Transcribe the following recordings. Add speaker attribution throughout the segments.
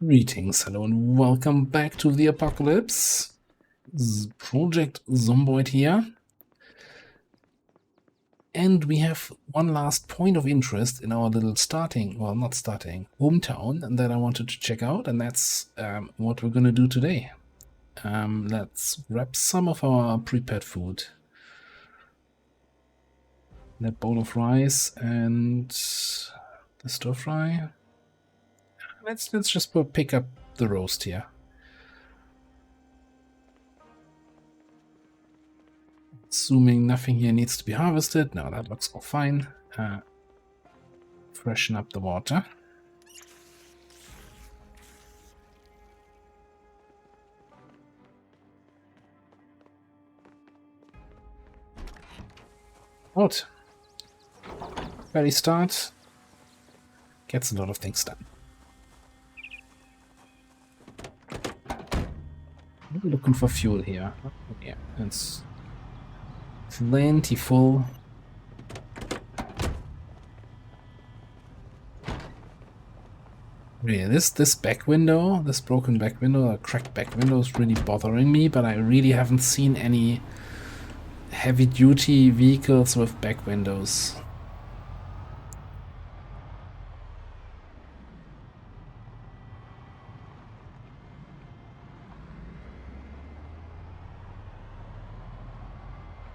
Speaker 1: Greetings, hello, and welcome back to the apocalypse. Project Zomboid here. And we have one last point of interest in our little hometown that I wanted to check out, and that's what we're going to do today. Let's grab some of our prepared food. That bowl of rice and the stir fry. Let's just pick up the roast here. Assuming nothing here needs to be harvested. No, that looks all fine. Freshen up the water. Out. Early start. Gets a lot of things done. I'm looking for fuel here. Oh, yeah, it's plentiful. Really, this back window, this broken back window, or cracked back window is really bothering me, but I really haven't seen any heavy-duty vehicles with back windows.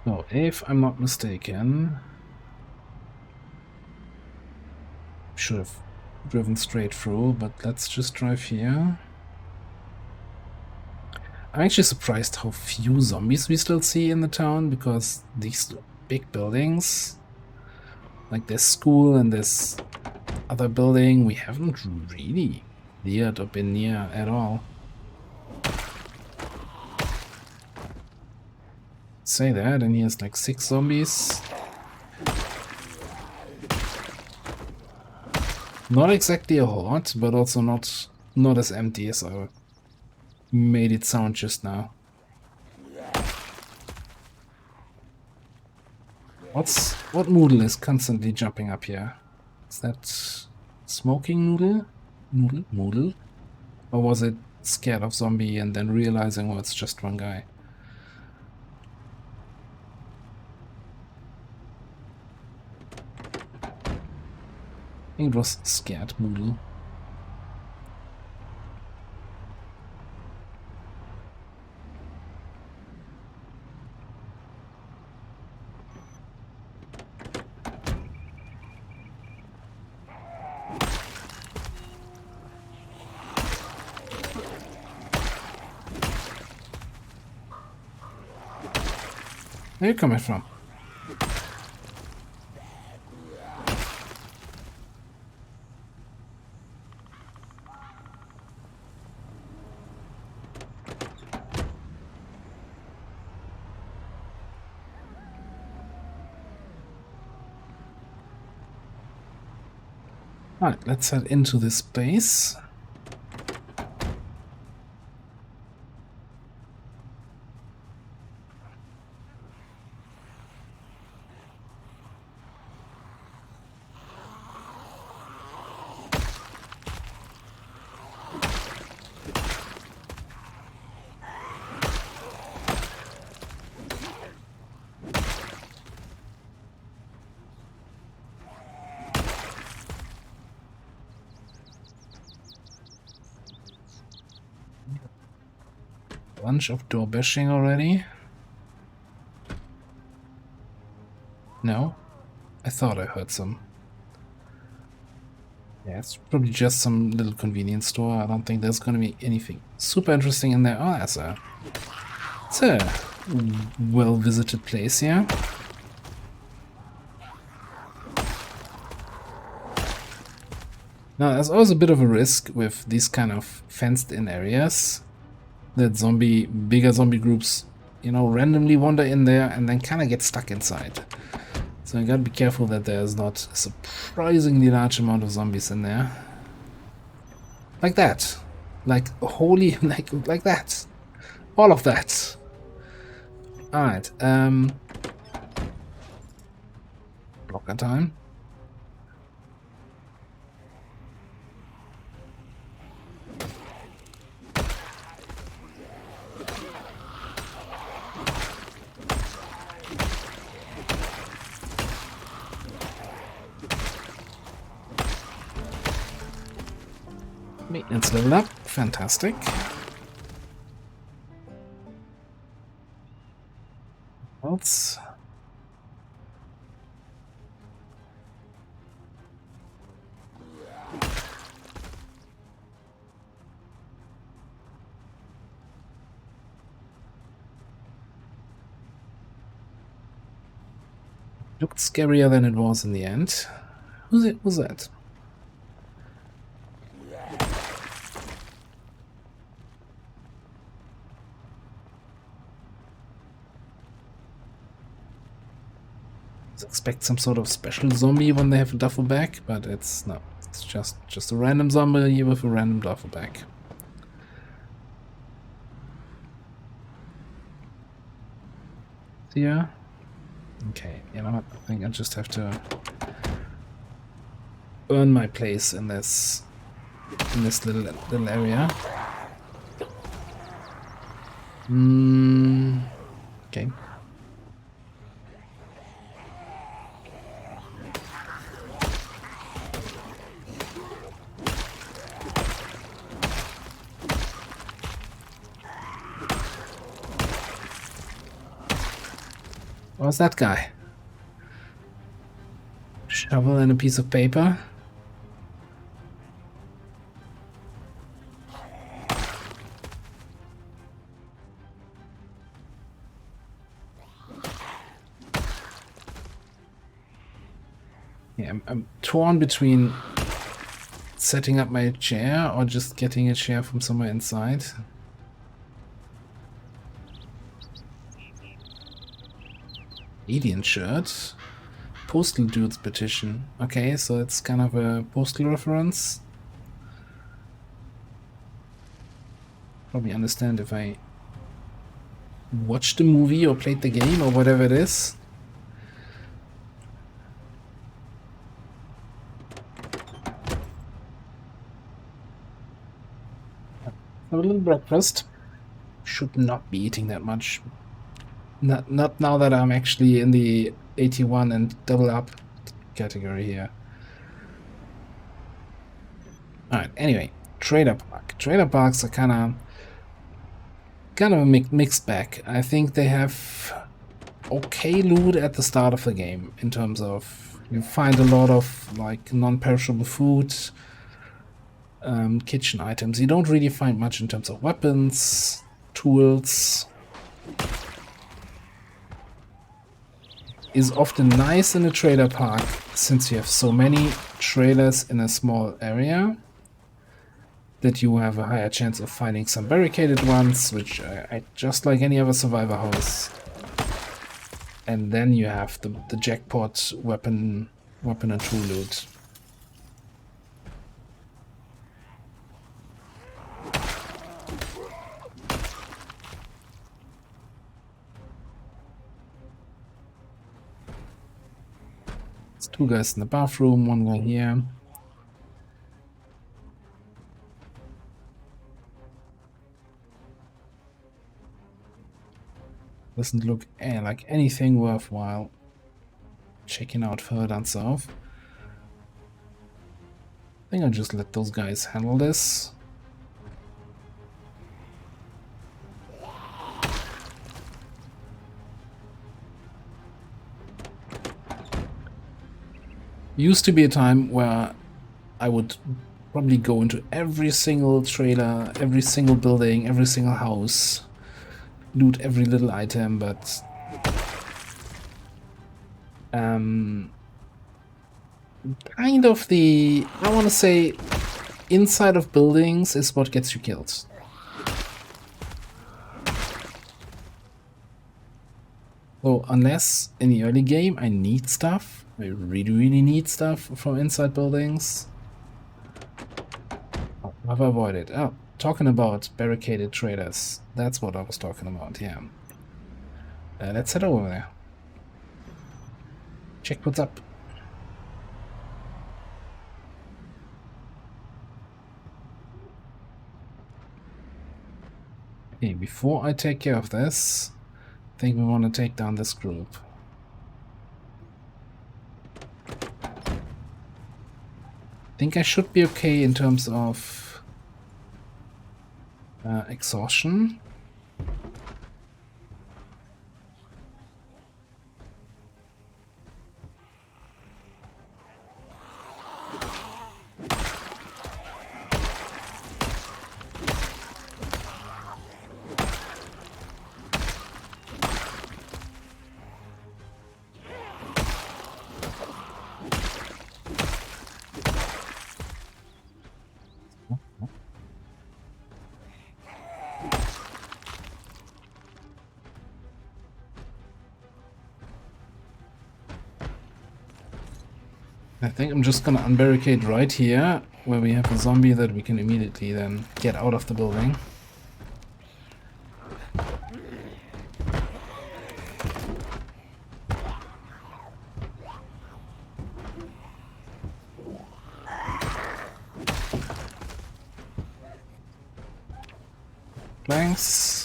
Speaker 1: So, if I'm not mistaken, should have driven straight through, but let's just drive here. I'm actually surprised how few zombies we still see in the town, because these big buildings, like this school and this other building, we haven't really cleared or been near at all. Say that, and here's like 6 zombies. Not exactly a horde, but also not as empty as I made it sound just now. What noodle is constantly jumping up here? Is that smoking noodle? Noodle? Or was it scared of zombie and then realizing, oh, it's just one guy? I think it was scared noodle. Where are you coming from? Alright, let's head into this base. Bunch of door bashing already. No? I thought I heard some. Yeah, it's probably just some little convenience store. I don't think there's gonna be anything super interesting in there. Oh, it's a well-visited place here. Now, there's always a bit of a risk with these kind of fenced-in areas that bigger zombie groups, randomly wander in there and then kind of get stuck inside. So I gotta be careful that there's not a surprisingly large amount of zombies in there. Like that. Like holy, like that. All of that. Alright, blocker time. Maintenance level up. Fantastic. Else. Looked scarier than it was in the end. Who's that? Expect some sort of special zombie when they have a duffel bag, but it's no. It's just a random zombie with a random duffel bag. Yeah. Okay, you know what? I think I just have to earn my place in this little area. Okay. What's that guy? Shovel and a piece of paper. Yeah, I'm torn between setting up my chair or just getting a chair from somewhere inside. Alien shirt. Postal dude's petition. Okay, so it's kind of a postal reference. Probably understand if I watched the movie or played the game or whatever it is. Have a little breakfast. Should not be eating that much. Not now that I'm actually in the 81 and double up category here. Alright, anyway, Trader Park. Trader Parks are kind of a mixed bag. I think they have okay loot at the start of the game in terms of you find a lot of like non-perishable food, kitchen items. You don't really find much in terms of weapons, tools. Is often nice in a trailer park since you have so many trailers in a small area that you have a higher chance of finding some barricaded ones, which I just like any other survivor house. And then you have the jackpot weapon and tool loot. There's two guys in the bathroom, one guy here. Doesn't look like anything worthwhile checking out further down south. I think I'll just let those guys handle this. Used to be a time where I would probably go into every single trailer, every single building, every single house, loot every little item, but kind of I want to say inside of buildings is what gets you killed. So unless in the early game I need stuff, I really need stuff from inside buildings, I've avoided. Oh, talking about barricaded traders. That's what I was talking about, yeah. Let's head over there. Check what's up. Okay, before I take care of this, I think we want to take down this group. I think I should be okay in terms of Exhaustion. I think I'm just gonna unbarricade right here, where we have a zombie that we can immediately then get out of the building. Planks.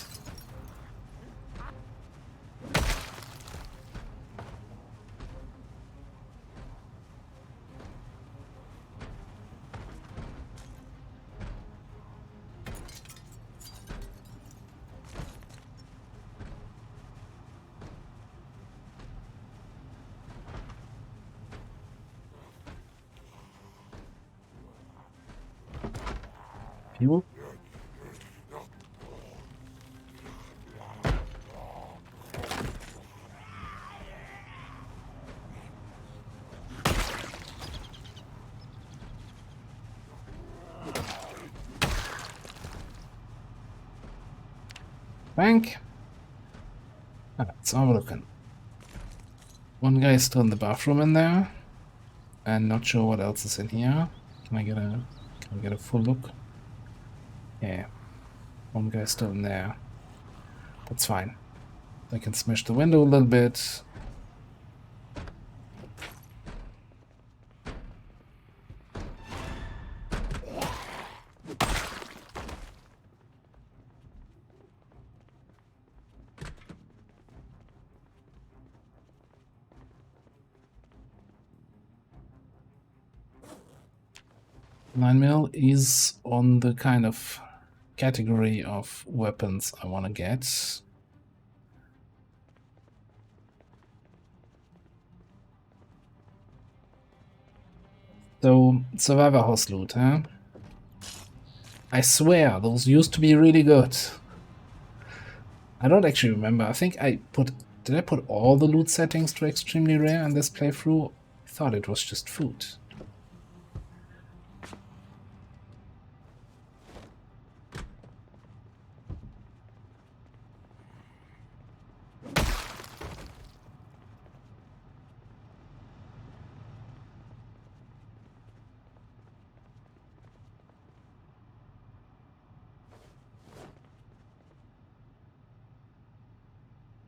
Speaker 1: Fuel. Bank. Let's have a look. One guy is still in the bathroom in there, and not sure what else is in here. Can I get a full look? Yeah, one guy still in there. That's fine. I can smash the window a little bit. Nine mil is on the kind of category of weapons I want to get. So, Survivor House loot, huh? I swear, those used to be really good. I don't actually remember. I think did I put all the loot settings to extremely rare in this playthrough? I thought it was just food.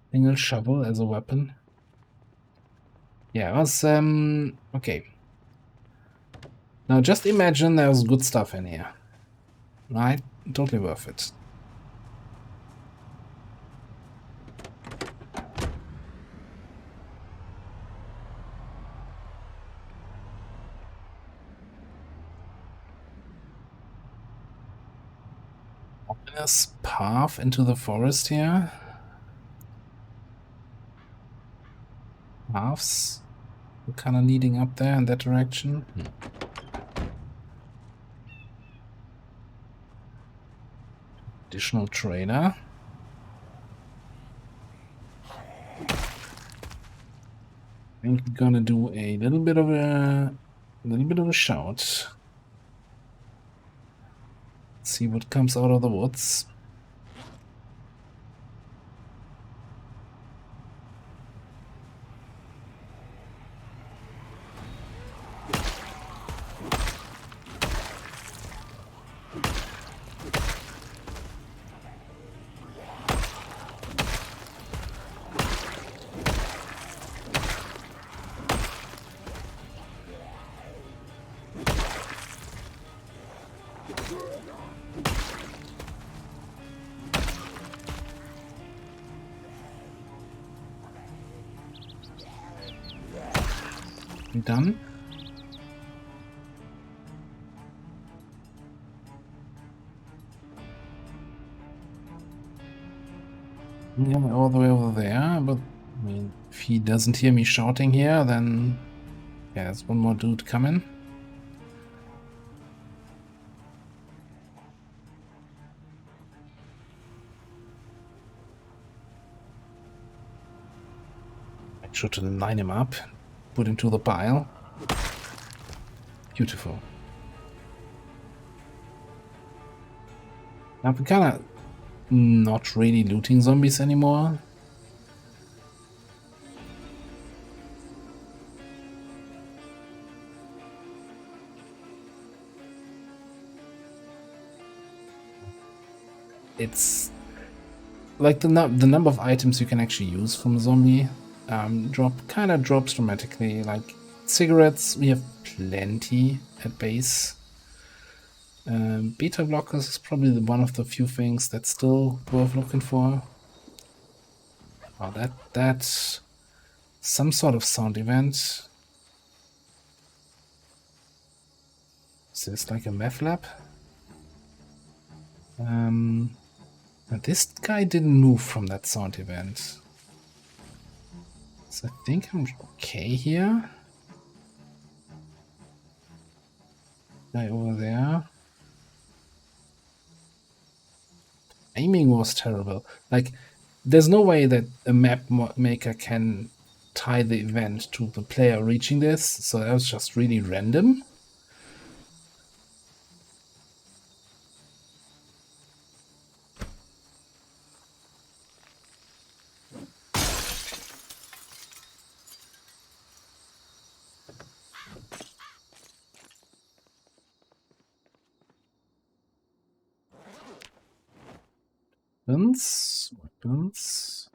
Speaker 1: Single shovel as a weapon. Yeah, it was, okay. Now just imagine there's good stuff in here. Right? Totally worth it. Ominous path into the forest here. Paths kind of leading up there in that direction. Additional trailer. I think we're gonna do a little bit of a shout. See what comes out of the woods. Done. Yeah, all the way over there, but I mean, if he doesn't hear me shouting here, then yeah, there's one more dude coming. Make sure to line him up, put him to the pile. Beautiful. Now we're kind of not really looting zombies anymore. It's like the number of items you can actually use from a zombie kind of drops dramatically. Like cigarettes, we have plenty at base. Beta blockers is probably one of the few things that's still worth looking for. Oh, that's some sort of sound event. Is this like a meth lab? And this guy didn't move from that sound event. So I think I'm okay here. Guy over there. Aiming was terrible. Like, there's no way that a map maker can tie the event to the player reaching this, so that was just really random. Weapons.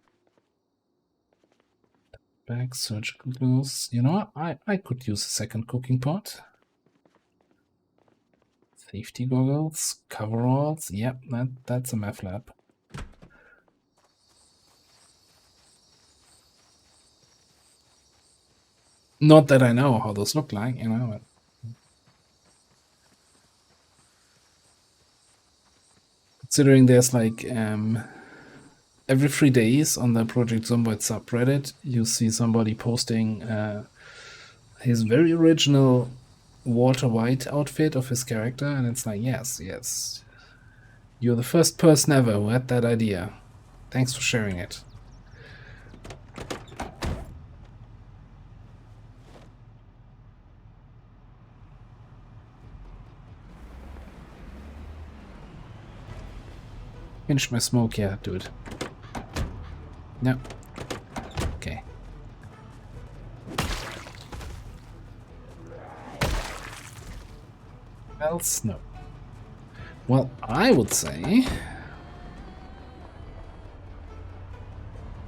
Speaker 1: Back, surgical gloves. You know what? I could use a second cooking pot. Safety goggles, coveralls. Yep, that's a meth lab. Not that I know how those look like, you know. Considering there's like every 3 days on the Project Zomboid subreddit, you see somebody posting his very original Walter White outfit of his character, and it's like, yes, you're the first person ever who had that idea. Thanks for sharing it. Finish my smoke, yeah, dude. No. Okay. Else, no. Well, I would say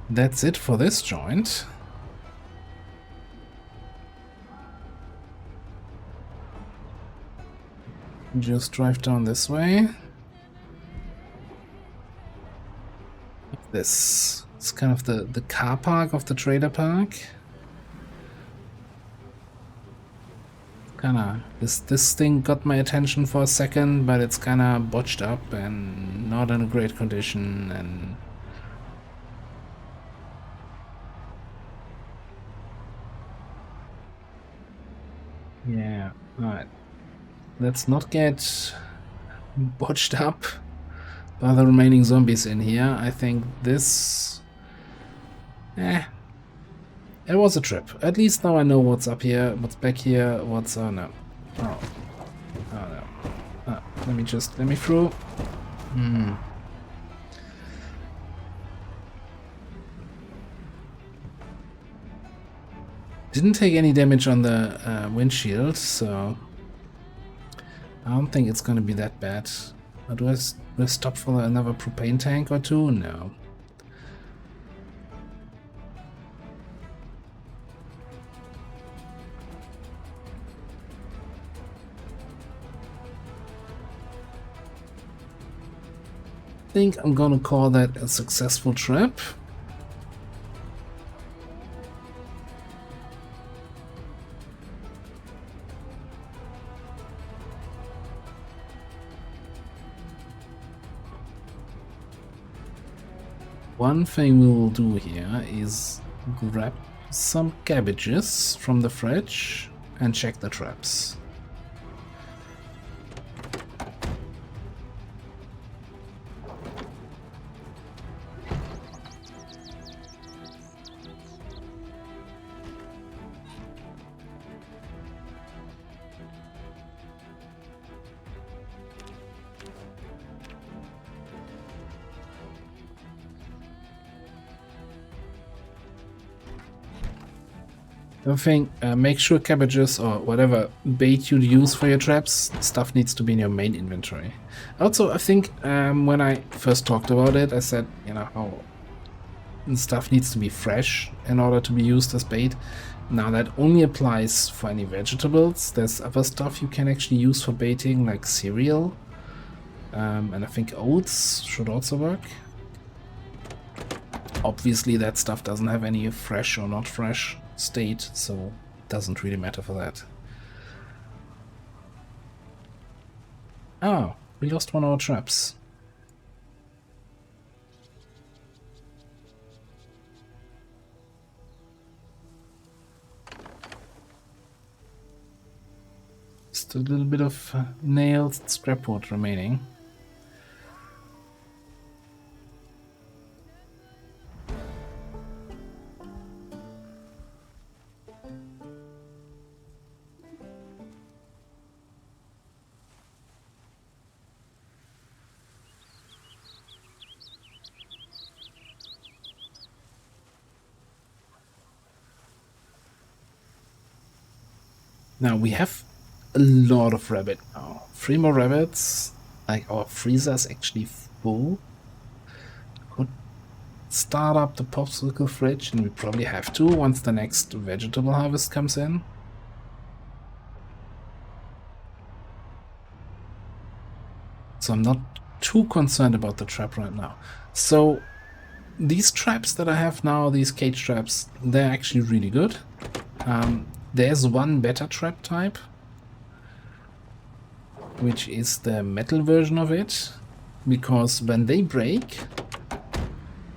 Speaker 1: that's it for this joint. Just drive down this way. This is kind of the car park of the trailer park. Kinda this thing got my attention for a second, but it's kinda botched up and not in a great condition, and yeah, alright. Let's not get botched up by the remaining zombies in here. I think this it was a trip. At least now I know what's up here, what's back here, what's no. Oh no. Let me through. Didn't take any damage on the windshield, so I don't think it's gonna be that bad. Do I stop for another propane tank or two? No. I think I'm gonna call that a successful trip. One thing we'll do here is grab some cabbages from the fridge and check the traps. The thing, make sure cabbages or whatever bait you use for your traps, stuff needs to be in your main inventory. Also, I think when I first talked about it, I said, you know, how stuff needs to be fresh in order to be used as bait. Now that only applies for any vegetables. There's other stuff you can actually use for baiting, like cereal. And I think oats should also work. Obviously that stuff doesn't have any fresh or not fresh state, so it doesn't really matter for that. Oh, we lost one of our traps. Just a little bit of nailed scrap wood remaining. Now we have a lot of rabbit now. 3 more rabbits. Like our freezer is actually full. Could start up the popsicle fridge, and we probably have to once the next vegetable harvest comes in. So I'm not too concerned about the trap right now. So these traps that I have now, these cage traps, they're actually really good. There's one better trap type, which is the metal version of it, because when they break,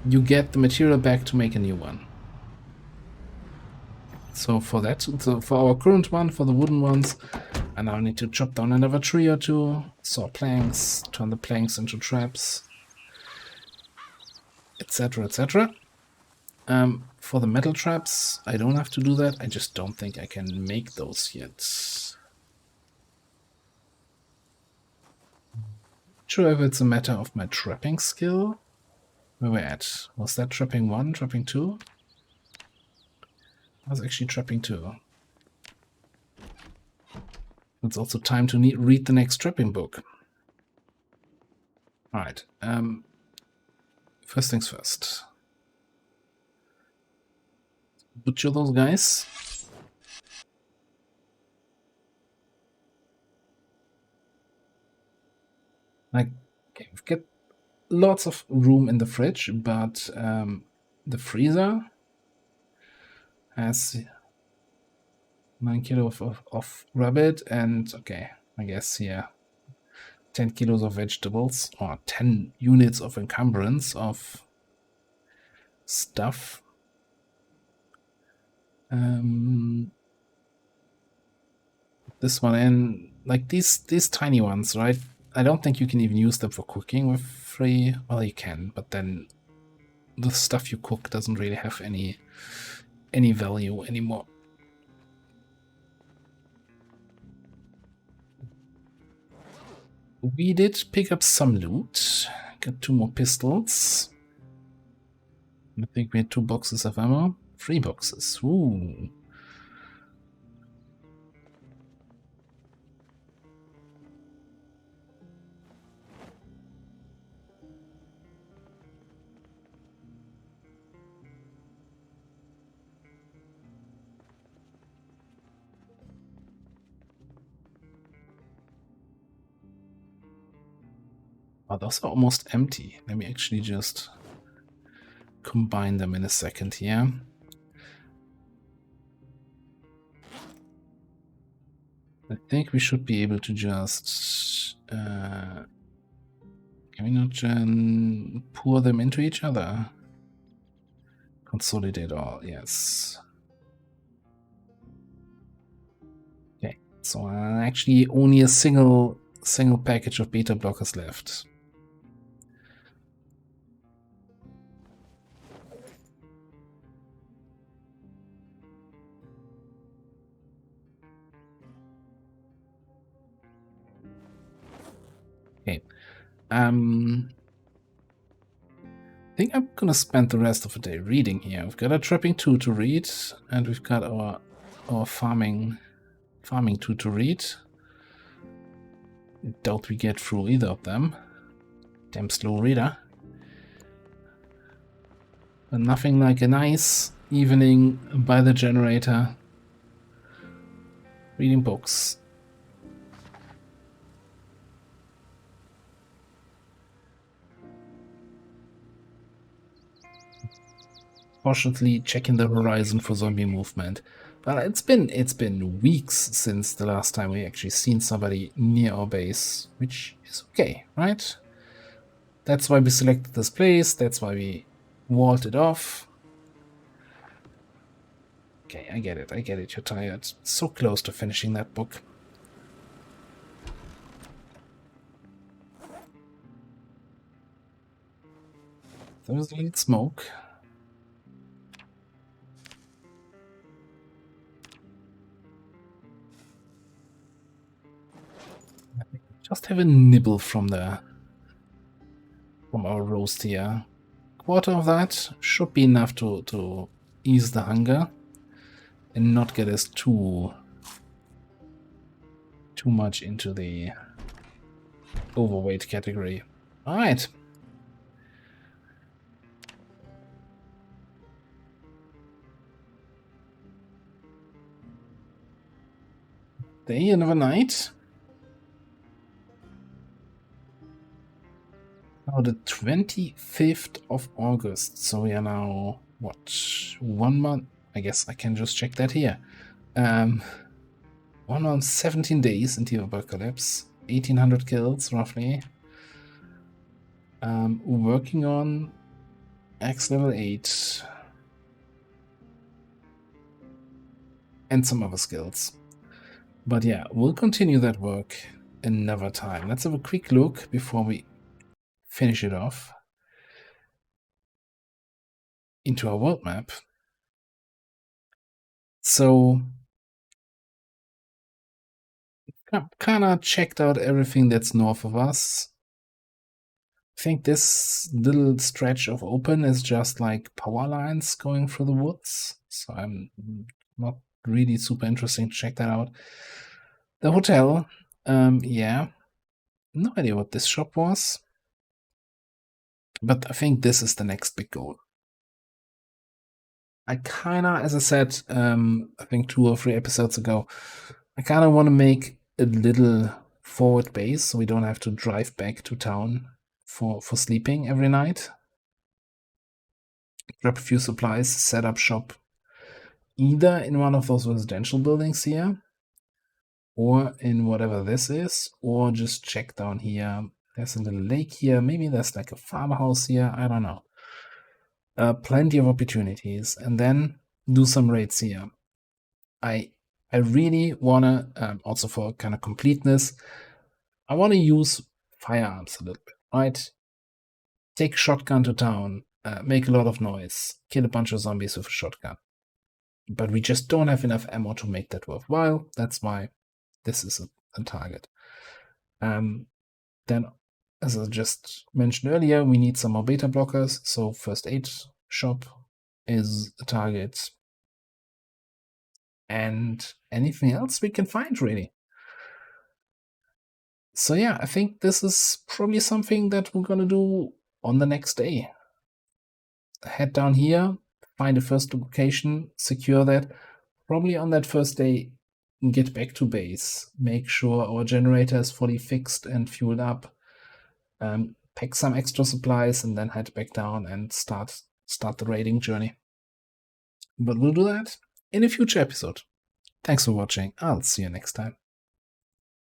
Speaker 1: you get the material back to make a new one. So for that, so for our current one, for the wooden ones, I now need to chop down another tree or two, saw planks, turn the planks into traps, etc., etc. For the metal traps, I don't have to do that. I just don't think I can make those yet. Sure if it's a matter of my trapping skill. Where we're at? Was that trapping 1, trapping 2? I was actually trapping 2. It's also time to read the next trapping book. Alright, first things first. Butcher those guys. Like, okay, we've got lots of room in the fridge, but the freezer has 9 kilos of rabbit and, okay, I guess here 10 kilos of vegetables, or 10 units of encumbrance of stuff. This one in, like these tiny ones, right? I don't think you can even use them for cooking with 3. Well, you can, but then the stuff you cook doesn't really have any value anymore. We did pick up some loot. Got 2 more pistols. I think we had 2 boxes of ammo. 3 boxes. Ooh. Oh, those are almost empty. Let me actually just combine them in a second here. I think we should be able to just... can we not pour them into each other? Consolidate all, yes. Okay, so actually only a single package of beta blockers left. Okay. I think I'm gonna spend the rest of the day reading here. We've got a trapping 2 to read, and we've got our farming 2 to read. I doubt we get through either of them. Damn slow reader. But nothing like a nice evening by the generator, reading books. Cautiously checking the horizon for zombie movement. But it's been weeks since the last time we actually seen somebody near our base, which is okay, right? That's why we selected this place, that's why we walled it off. Okay, I get it, you're tired. So close to finishing that book. There was a little smoke. Just have a nibble from our roast here. Quarter of that should be enough to ease the hunger and not get us too much into the overweight category. All right. Day, another night. Now the 25th of August. So we are now, what, 1 month? I guess I can just check that here. 1 month, 17 days into the apocalypse. 1800 kills, roughly. Working on X level 8. And some other skills. But yeah, we'll continue that work another time. Let's have a quick look before we finish it off into our world map. So kind of checked out everything that's north of us. I think this little stretch of open is just like power lines going through the woods. So I'm not really super interesting to check that out. The hotel, yeah, no idea what this shop was. But I think this is the next big goal. I kinda, as I said, I think 2 or 3 episodes ago, I kinda want to make a little forward base so we don't have to drive back to town for sleeping every night. Grab a few supplies, set up shop either in one of those residential buildings here, or in whatever this is, or just check down here. There's a little lake here. Maybe there's like a farmhouse here. I don't know. Plenty of opportunities, and then do some raids here. I really wanna, also for kind of completeness, I want to use firearms a little bit, right? Take a shotgun to town, make a lot of noise, kill a bunch of zombies with a shotgun. But we just don't have enough ammo to make that worthwhile. That's why this is a target. Then, as I just mentioned earlier, we need some more beta blockers. So first aid shop is a target. And anything else we can find, really. So yeah, I think this is probably something that we're gonna do on the next day. Head down here, find the first location, secure that. Probably on that first day, get back to base, make sure our generator is fully fixed and fueled up, pack some extra supplies, and then head back down and start the raiding journey. But we'll do that in a future episode. Thanks for watching. I'll see you next time.